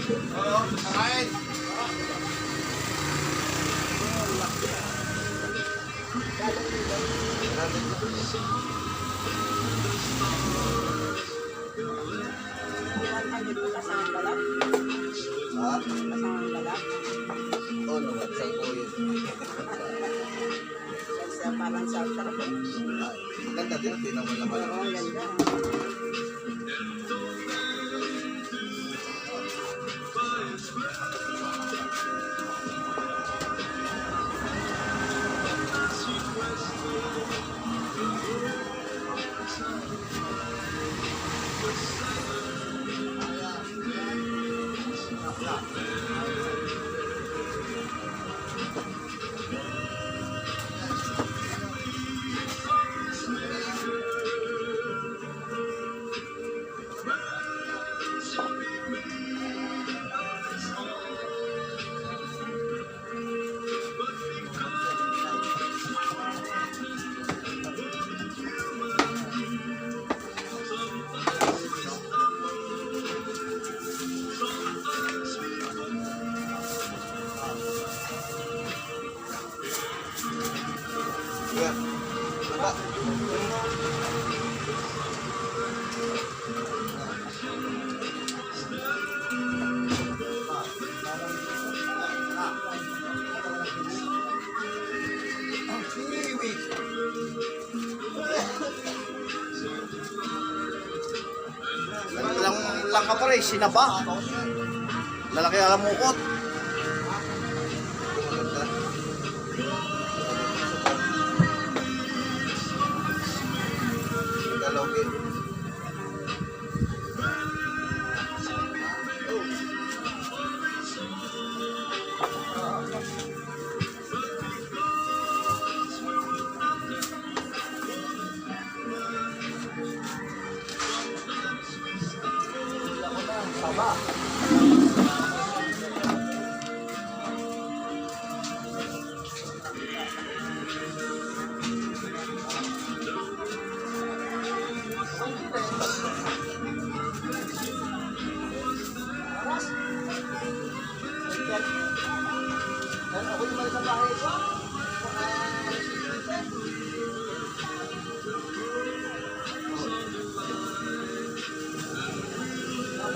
Oo, kain. Ha? Oo naman, saan po yun? Parang sa sarap. Ganda din, hindi naman naman. Oo, ganda. Iya. Apa? Lang ka pa rin, sinaba. Lalaki alam mukot. Ako yung mali sa bahay ko.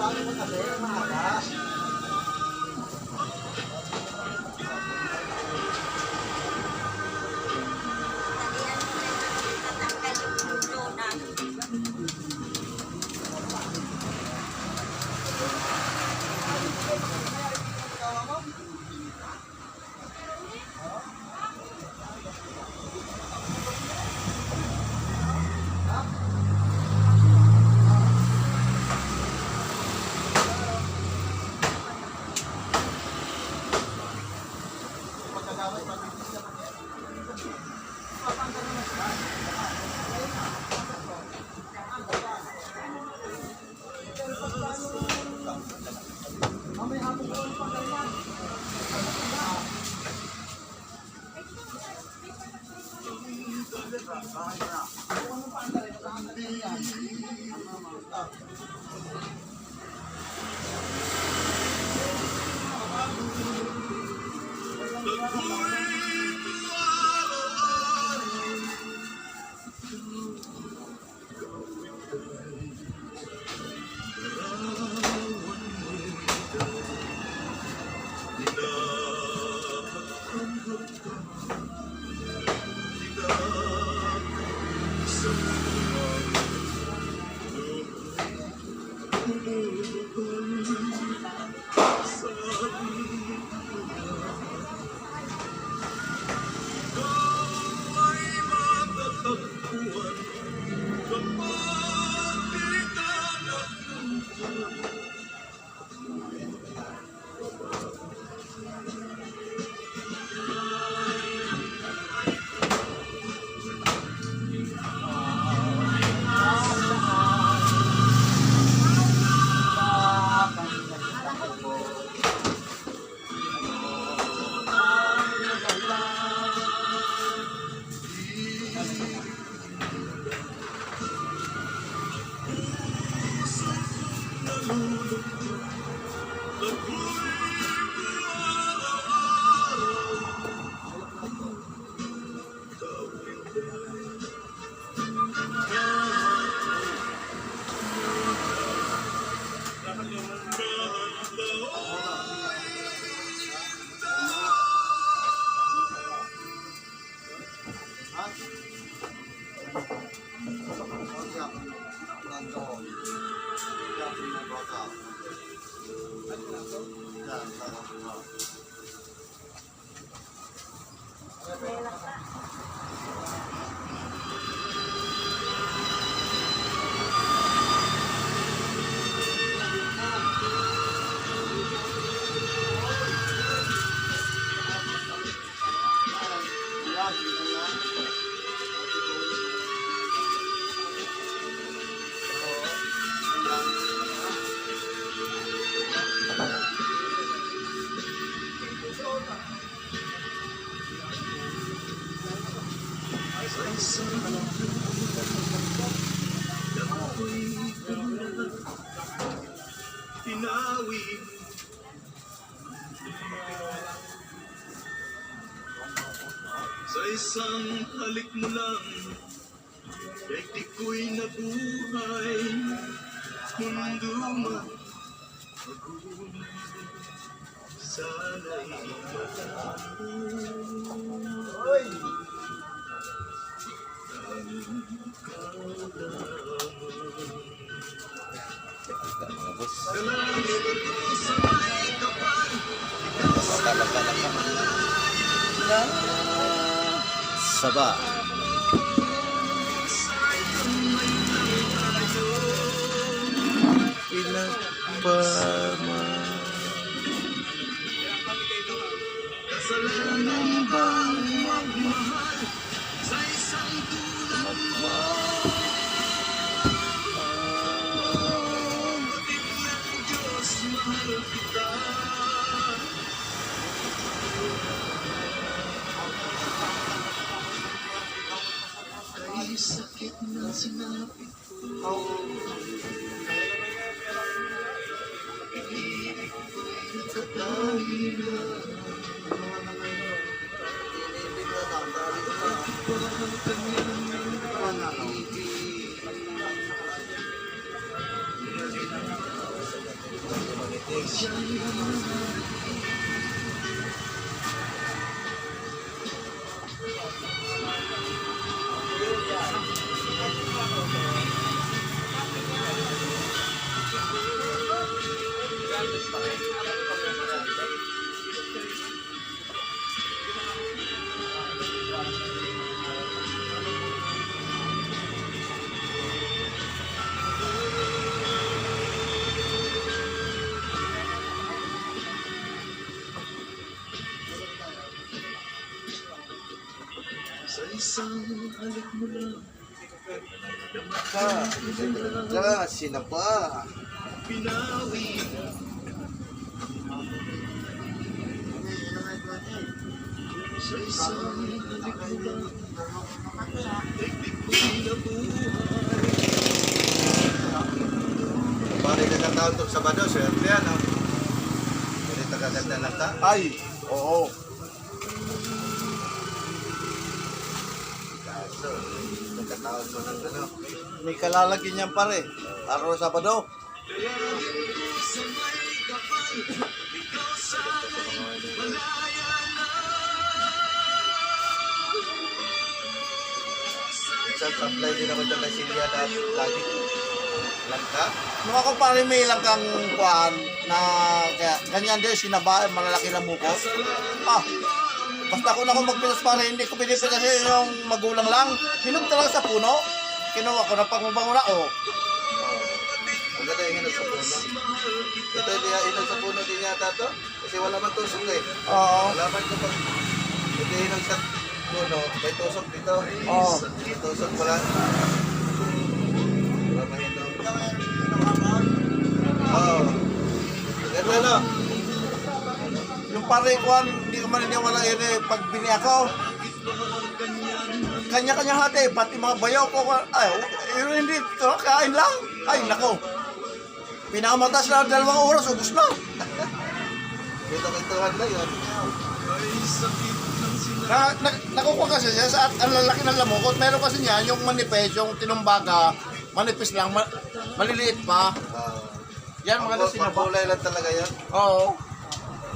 Paano mo kasi, maaga? Tinawi sa isang halik mo lang, daigdig ko'y nabuhay, mundo man magulo, sana'y Mga boss. Saba. Ilang pa kasalanan bang magmahal sa isang tulad mo? Kapatid ng Diyos, mahal kita. Kay sakit na sinapit ko, ibig ko'y nagkatahilan. Sa isang halik mo lang, Sinapa. pinawi. Sa isang halik mo lang, daigdig ko'y nabuhay. Pare ka ng taon itong Sabado, swerte yan, no? Pwede tagaganda lang ta? Ay, oo. Kaso, nagkataon mo ng ano. May kalalagyan niyan pare. Araw Sabado. Sa may kapal, ikaw sana'y malaya na. Minsan supply din ako dyan kay Silvia dati. Lagi. Langka. Nung ako pare may ilang kang kuhaan na kaya ganyan din sinaba, malalaki na muko. Basta kung ako magpitas pare, hindi ko pinipitasin yung magulang lang. Hinog talaga sa puno. Kinuha ko na pagmabango na oh. Maganda yung hinog sa puno. Ito hindi hinog sa puno din yata to. Kasi wala man tusok eh. Oo. Wala man ko pag hindi hinog sa puno, may tusok dito. Oo. May tusok pala. Wala man hinog. Oo. Maganda no? Yung pare kuhaan, hindi ko maniniwala yun eh. Pag bini ako, kanya-kanya hati, pati mga bayaw ko, ay, yun hindi, kain lang. Ay, nako. Pinakamatas na 2 oras, ubus na. Dito kituhan na yun. Nakukuha kasi siya sa ang lalaki ng lamukot. Meron kasi niya yung manipes, yung tinumbaga, manipis lang, maliliit pa. Yan mga sinaba. Pagkulay lang talaga yun. Oo.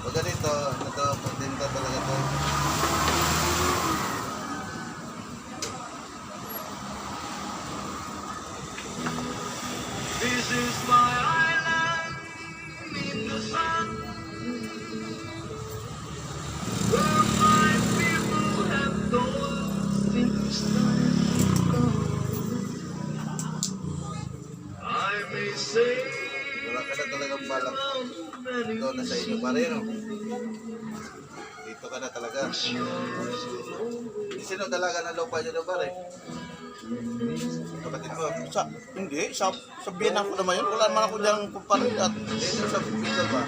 Pag ganito, ito, pagdinta talaga to. This is my island in the sun. Dito pa rin, no? Dito ka na talaga. Sino talaga na lupa nyo doon, pare? Kapatid mo. Hindi, sa biyanan ko naman yun. Wala naman ako dyan kumparin at Dito sa Bicol ba?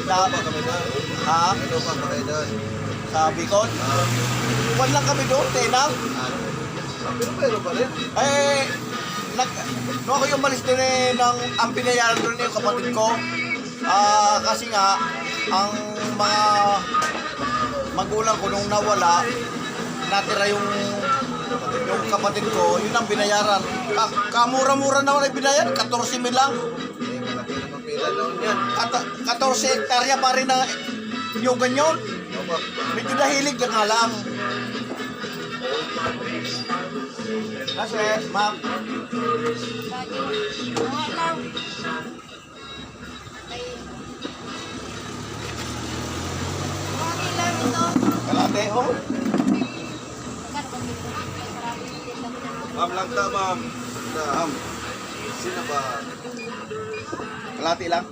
sa, Lupa kami doon. ha, May lupa pa kayo doon. sa Bicol. Kuwan lang kami doon, tenang. Pero meron pa rin. Eh, nung ako yung malis din ng ang binayaran doon yung kapatid ko. Kasi nga, ang mga magulang ko nung nawala, natira yung kapatid ko, yun ang binayaran. Kamura-mura naman ay binayaran, 14,000 lang. Eh, malaki naman pila noon yan. 14 hektarya pa rin na yung ganyan. Opo. Medyo nahilig ka nga lang. Kasi, ma'am, kalate, oh. Ma'am lang ta, ma'am. Ma'am, Sino ba? kalate lang.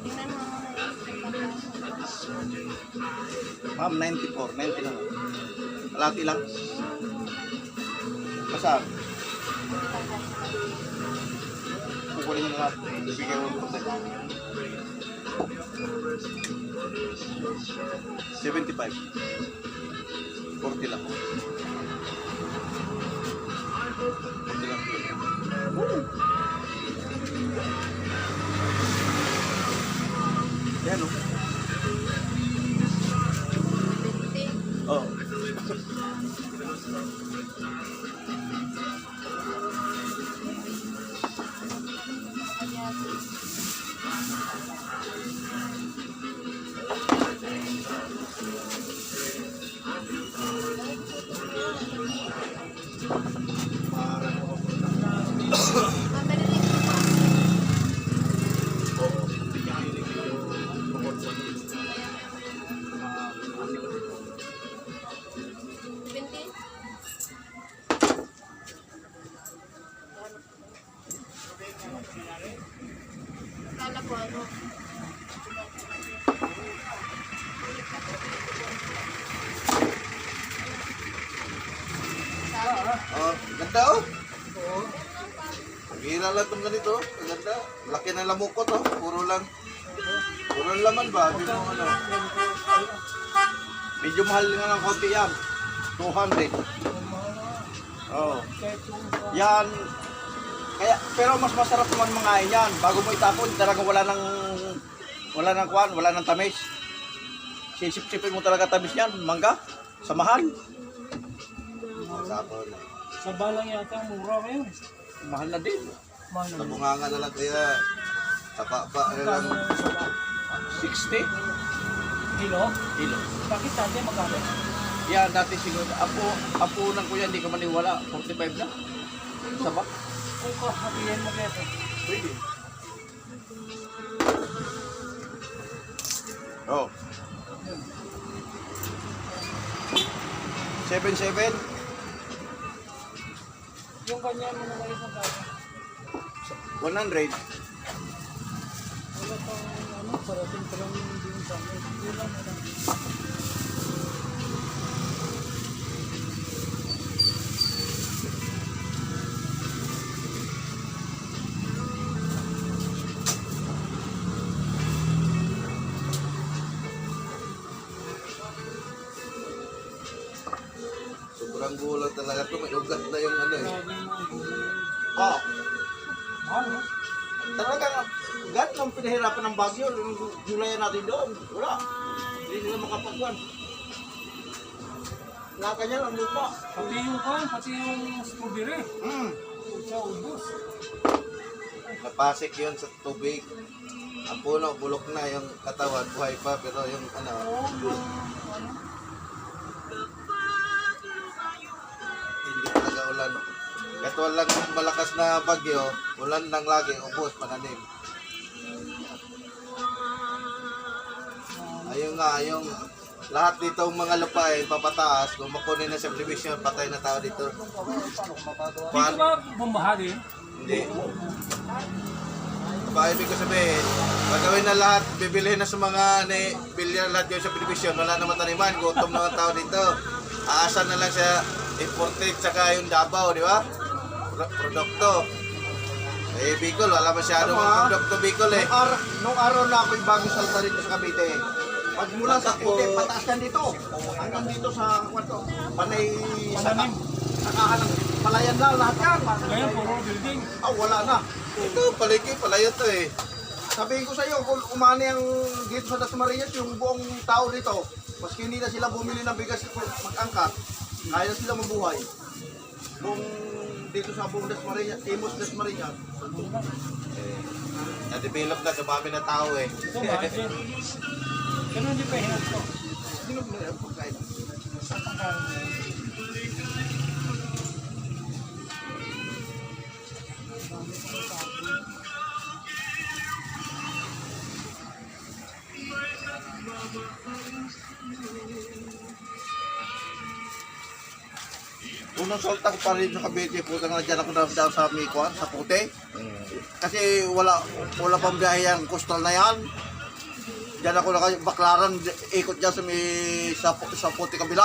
Ma'am, 94, 90 lang. Kalate lang. Masaan? Kukunin mo na lahat. Bigyan mo ng konti. 75. 40 lang. 40 lang. Yan o. Oh. Oh, ganda oh. Bihira lang itong ganito. Ang ganda. Laki ng lamukot oh. Puro lang laman ba? Di mo ano. Medyo mahal nga ng konti yan. 200. Oh. Yan. Kaya, pero mas masarap naman mga yan. Bago mo itapon, talagang wala nang kwan, wala nang tamis. Sisip-sipin mo talaga tamis yan. Mangga. Samahan. Sapon. Sa balang yata, mura ngayon. Mahal na din. Mahal na. Nabunganga na lang kaya. Tapa-pa na lang. Magkano na sa 60 kilo? kilo. Bakit dati magkano? Yan, dati siguro. Apo ng kuya, hindi ka maniwala. 45 na. Saba. Kung kahabihan mo kaya ito. Pwede. Oh. 77. Yung kanya mo na kayo sa kanya. 100. Wala pang ano, parating pa lang din sa amin. Yun lang na lang. Sobrang gulang talaga ito. May ugat na yung ano eh. Grabe mo. Oh. Ano? Talagang ganun ang pinahirapan ng Baguio. Yung gulayan natin doon. Wala. Hindi nila makapagwan. Nakanya lang lupa. Pati yung strawberry. Sa ubos. Napasik yun sa tubig. Ang puno, bulok na yung katawan. Buhay pa, pero yung ano. Hindi talaga ulan. Kahit walang malakas na bagyo, ulan lang lagi, ubos, pananim. Ayun nga, yung lahat dito mga lupain, papataas, kung makunin na subdivision, patay na tao dito. Dito ba bumbaha din? Hindi. ba, ibig ko sabihin, gagawin na lahat, bibilihin na sa mga bilyan lahat yun sa television, wala na mataniman, gutom na ang tao dito. Aasan na lang sa imported tsaka yung Davao, di ba? Produkto. Eh, Bicol, wala masyadong produkto Bicol eh. Nung araw na ako'y bagong salta dito sa Cavite, pagmula sa Cavite, pataas yan dito. Hanggang dito sa kwarto. Panay sakahan ng palayan lang lahat yan. Ngayon, puro building. Wala na. Ito, paliki, palayo to eh. Sabihin ko sa iyo, kung umani ang dito sa Dasmariñas, yung buong tao dito, maski hindi na sila bumili ng bigas mag-angkat, kaya na sila mabuhay. Buong dito sa buong Dasmariñas, Imus Dasmariñas. Na-develop na, dumami na tao eh. Ito, bakit yun? Ganun hindi pa hinag ko. Sino ba yung pagkain? Unang salta ko pa rin sa Cavite, puta nga dyan ako daw sa Mikuan, sa Pute. Kasi wala pang biyahe yan, coastal na yan. Diyan ako baklaran, ikot dyan sa Pute kabila.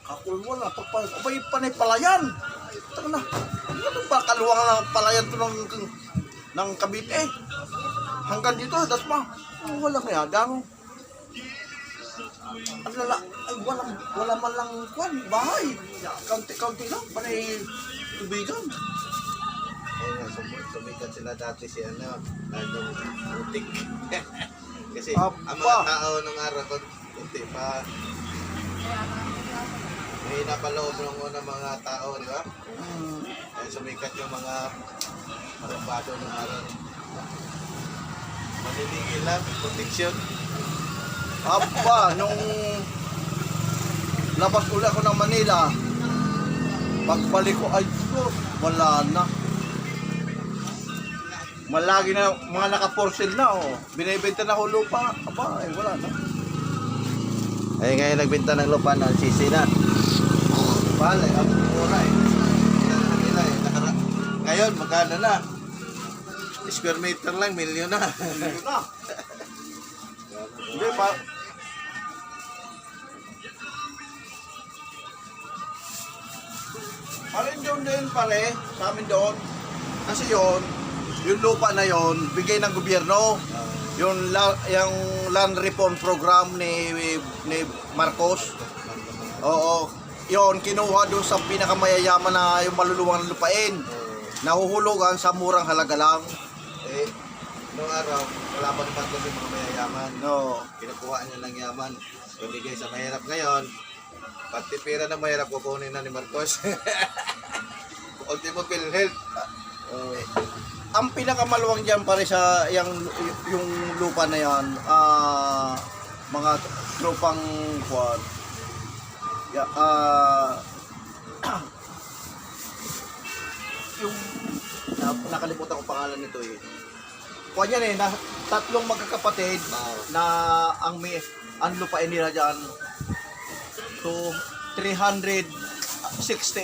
Kakul mo na, abay panay palayan. Taka na, ano ba kaluwang ng palayan to ng Cavite? Hanggang dito, dasma. Wala kaya, damo. Ang lala, ay wala man lang kwan, bahay. Kaunti-kaunti lang, panay tubigan. Oo nga, sumikat sila dati si nandong utik. Kasi ang mga tao nung araw, kunti pa. May napaloob ng unang mga tao, di ba? Kaya sumikat yung mga marumbado nung araw. Maniligil lang, protection. Nung labas ulit ako ng Manila, pagbalik ko, ay, wala na. Malagi na, mga naka-for-sale na, binibenta na ko lupa, wala na. Ay, ngayon nagbenta ng lupa na, sisi na. Mahal eh, ang mura eh. Nila eh. Ngayon, magkano na? Square meter lang, milyon na. Yun na. Hindi pa. Alin doon din pare, sa amin doon. Kasi yung lupa na yon bigay ng gobyerno. Yung land reform program ni Marcos. Oo. Yon kinuha doon sa pinakamayayaman na yung maluluwang na lupain. Nahuhulugan sa murang halaga lang. Eh, noong araw, wala pa naman kasi mga mayayaman. No. Kinukuha niya ng yaman. Ibigay sa mahirap ngayon. Pati pera na mahirap, kukunin na ni Marcos. Ultimo PhilHealth. Ang pinakamaluwang diyan pare sa yung lupa na yan, mga tropang quad. Yung nakalimutan ko pangalan nito eh. Kuwan yan eh, tatlong magkakapatid na ang lupain nila dyan to 360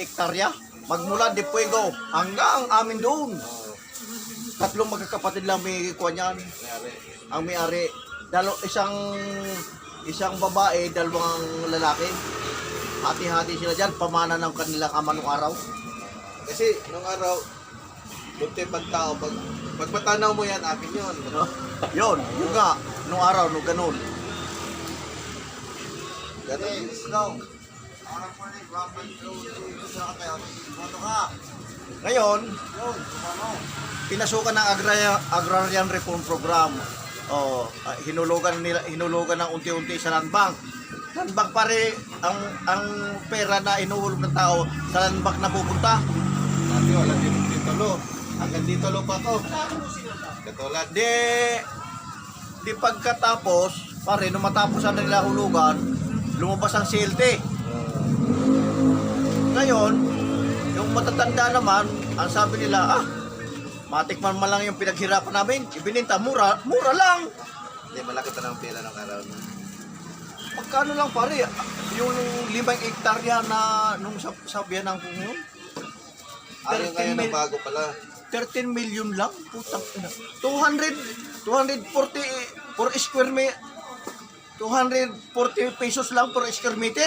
hektarya. Magmula de Puego hanggang amin doon. Tatlong magkakapatid lang may kuwan yan. Ang may-ari. Isang babae, dalawang lalaki. Hati-hati sila dyan, pamana ng kanilang ama nung araw. Kasi nung araw, bunti pang tao, pag matanaw mo yan, akin yun. Yun nga, nung araw, nung ganun. Ganun. Ngayon, pinasukan ng Agrarian Reform Program. Hinulugan ng unti-unti sa land bank. Land bank pare, ang pera na inuhulog ng tao sa land bank na pupunta. Dati wala din titulo. Hanggang titulo pa to. Katulad. Di pagkatapos, pare, nung matapos na nila hulugan, lumabas ang CLT. Ngayon, yung matatanda naman, ang sabi nila, matikman man lang yung pinaghirapan namin, ibininta, mura lang. Hindi, malaki pa ng pera ng araw. Magkano lang pare, yung 5 hektarya na nung sabihan ng kung Ayaw ngayon ng bago pala. 13 million lang? Putang ina. 240 per square meter. 240 pesos lang per square meter?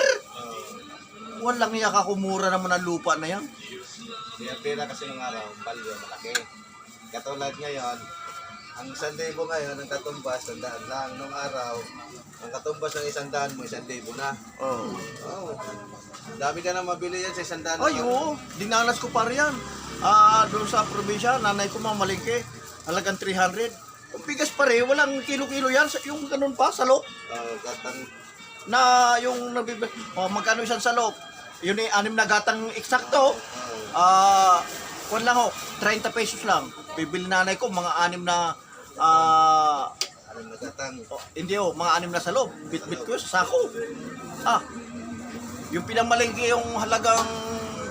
Walang iya kakumura naman ang lupa na yan. Kaya pera kasi nung araw, value malaki. Katulad ngayon, ang 1,000 ngayon, ang katumbas, 100 lang. Nung araw, ang katumbas ng 100 mo, 1,000 na. Oh. Oo. Dami ka na mabili yan sa 100. Ay, oo. Dinanas ko pa riyan. Doon sa probinsya, nanay ko mamalingke. Halagang 300. Kung bigas pa rin, walang kilo-kilo yan. Yung ganun pa, salop. Gatang, Na yung nabibig, magkano isang salop? Yun yung 6 na gatang eksakto. Kung lang ho, 30 pesos lang. Bibili nanay ko mga 6 na alam na gatang. hindi ho, mga 6 na salop. Bit-bit ko sa sako. Yung pinangmalingki yung halagang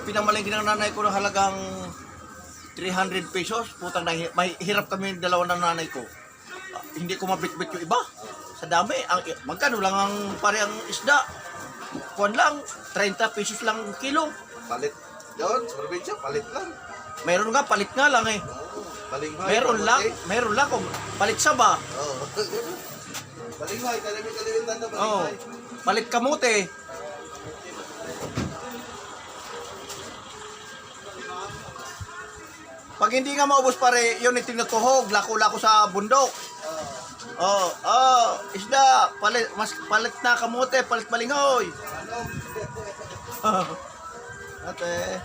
pinangmalingki ng nanay ko ng halagang 300 pesos. Putang mahirap kami dalawa ng nanay ko. Hindi ko mabit-bit yung iba. Sa dami, magkano lang ang parehang isda? Kuwan lang, 30 pesos lang kilo. Palit. Doon, sa probinsya, palit lang. Meron nga, palit nga lang eh. Balinghoy. Meron lang kung palit sa ba. Oo. Balinghoy, kalibin-kalibin lang na Oh, balinghoy. palit kamote. Pag hindi nga maubos pare, yun yung tinutuhog, lako-lako sa bundok. Isda, palit na kamote, palit balinghoy. Ate.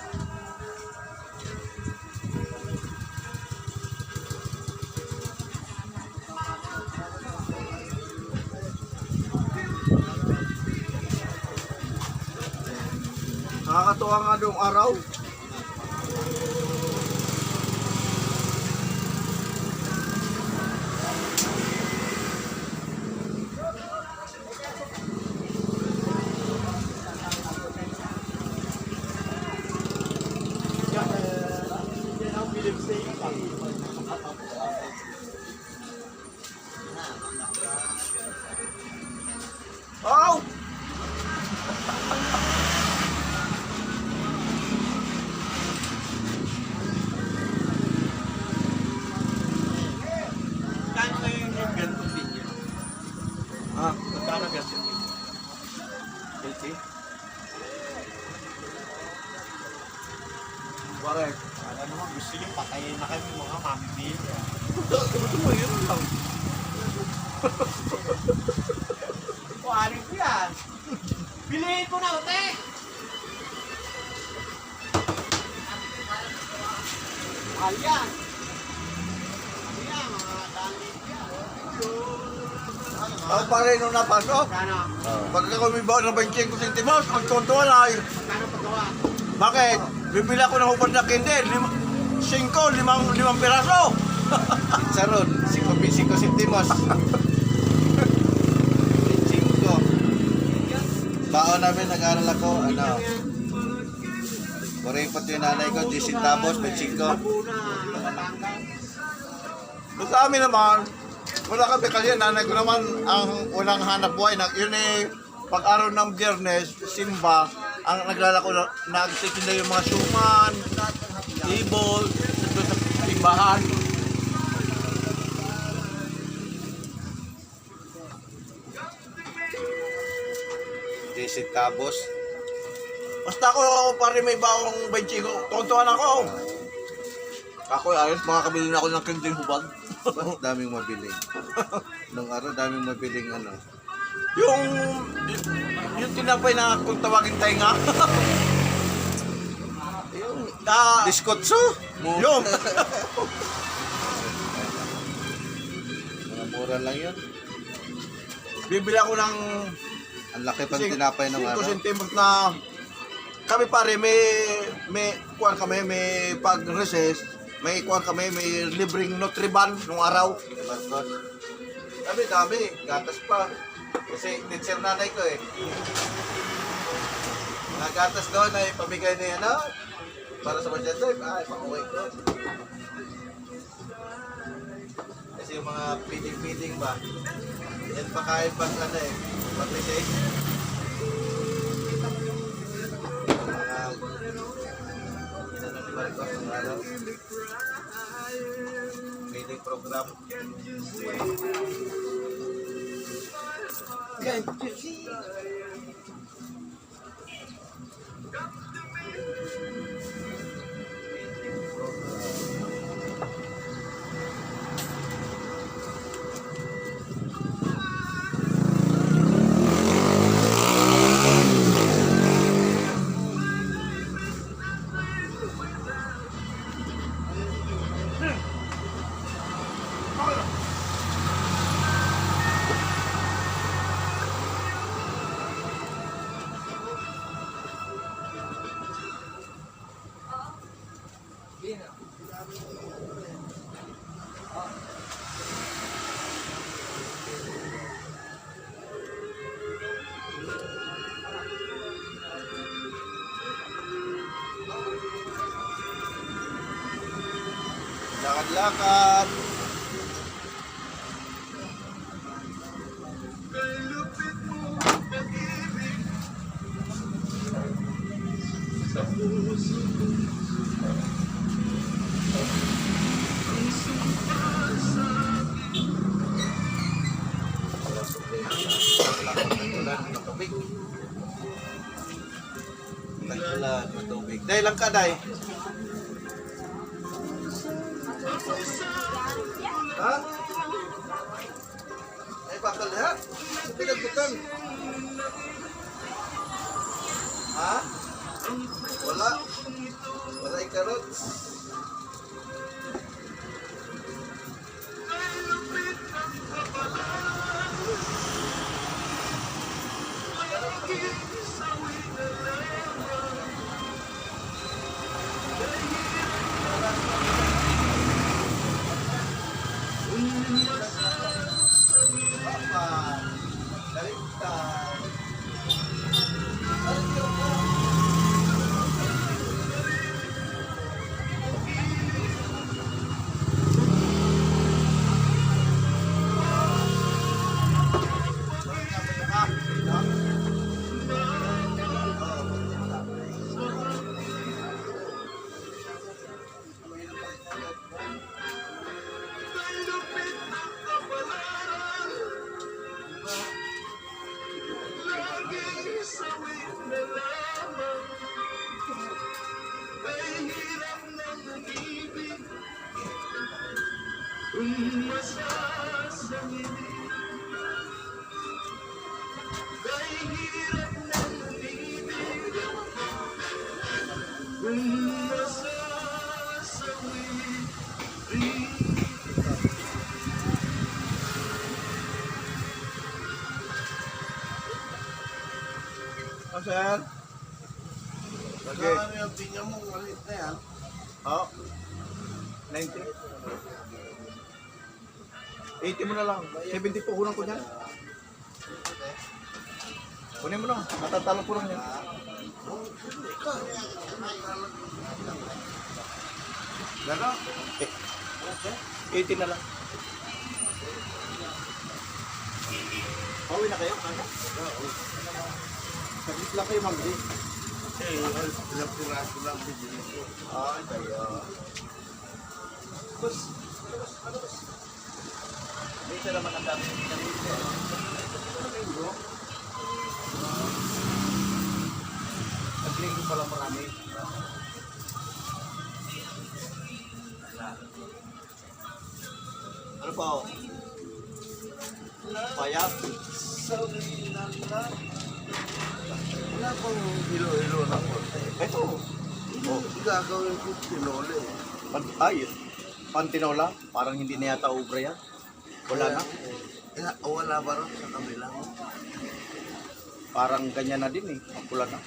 Nakakatuwa nga doong araw. Oh! Kano ngayon yung ganitong linya? Ah, Magkano ganitong linya? 80. Bakit? Ano naman, gusto niyo patayin na kami mga mamimili. Gusto mo yun lang. Kuhanin ko yan. Bilihin ko na, utek! Mahal yan. Ayan, mga dali yan. Pare nung napasok, Kano? pagka kumibaw ng 25 centimos, magtontuan ay. Kano pagawa? Bakit? Bibili ako ng hubad na kinde, 5, 5 piraso. Pizza ron, 5 centimos. 5. Baon namin, nag-aaral ako, Kuripot yung nanay ko, 10 centavos, 25. Sa amin naman, wala kami kasi nanay ko naman ang unang hanap buhay. Yun eh, pag-araw ng Biyernes, simba, ang naglalako, nagtitinda yung mga suman, ibol, doon sa simbahan. Centavos. Basta ako pare may baong 25, tontuan ako. Ako ayos, makakabili na ako ng kending hubad. Daming mabili. Nung araw, daming mabiling Yung tinapay na kung tawagin tayo nga. yung, Biskotso. yung, Mga mura lang yun. bibili ako ng Ang laki pang tinapay ng 5 araw. centimos na kami pare may kuwan kami, may pag-recess, may kuwan kami, may libreng Nutriban nung araw. Bastos. Dami. Gatas pa. Kasi teacher nanay ko eh. Mga gatas doon ay pamigay na yan, para sa budget life. Ay, pakuwi ko. Kasi yung mga feeding ba, yan pakain pang pag-recess. Mga inanong ni Maricos ng araw. program. Lakad-lakad. Tagpulan ng tubig. Dahil lang ka, Day. Ha? Ay, bakal ha? Pinagbutan. Ha? Wala. Wala yung carrots. Sir? Lagi. Ano yung tingnan mo? Malit na yan. Oo. 90. 80 mo na lang. 70 po kulang ko dyan. Kunin mo lang. Matatalo ko lang yan. Gano'n? 80 na lang. Pauwi na kayo? Saglit lang kayo, Mangli. Ilang piraso lang bibili ko. Kaya. Tapos, isa naman ang dami ng pinamili. Linggo. Naglinggo pala marami. Ano pa? Payat. Wala pang hilo-hilo na po. Ito. Gagawin ko tinola eh. Ay, pantinola? Parang hindi na yata ubra yan. Wala na. Wala ba rin sa kabila mo? Parang ganyan na din eh. Wala na.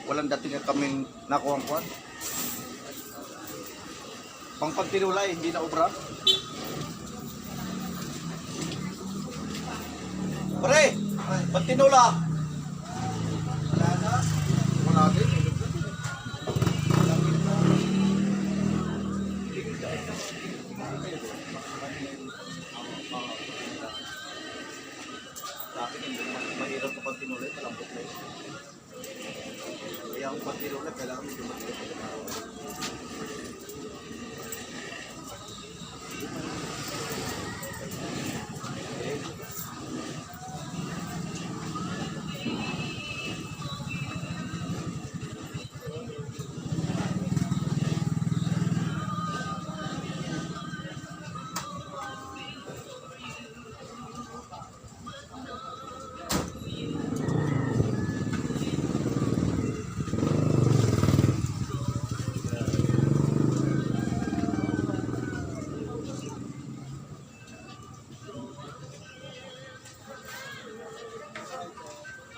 Walang dating na kaming nakuha-kuhan. Pang pantinola eh, hindi na ubra. Pare! Pantinola! Wala din. Sa akin, mahirap sa pantinola, malambot na yun. Kaya ang pantinola, kailangan medyo mahirap.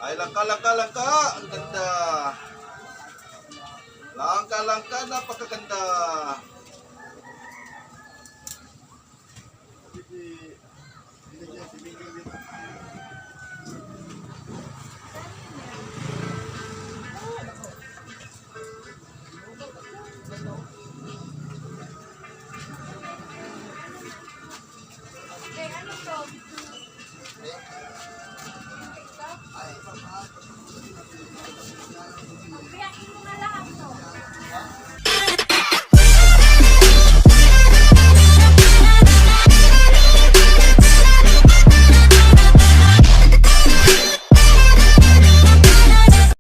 Ay, langka. Ang ganda. Langka, napakaganda. Biyakin mo na lahat to.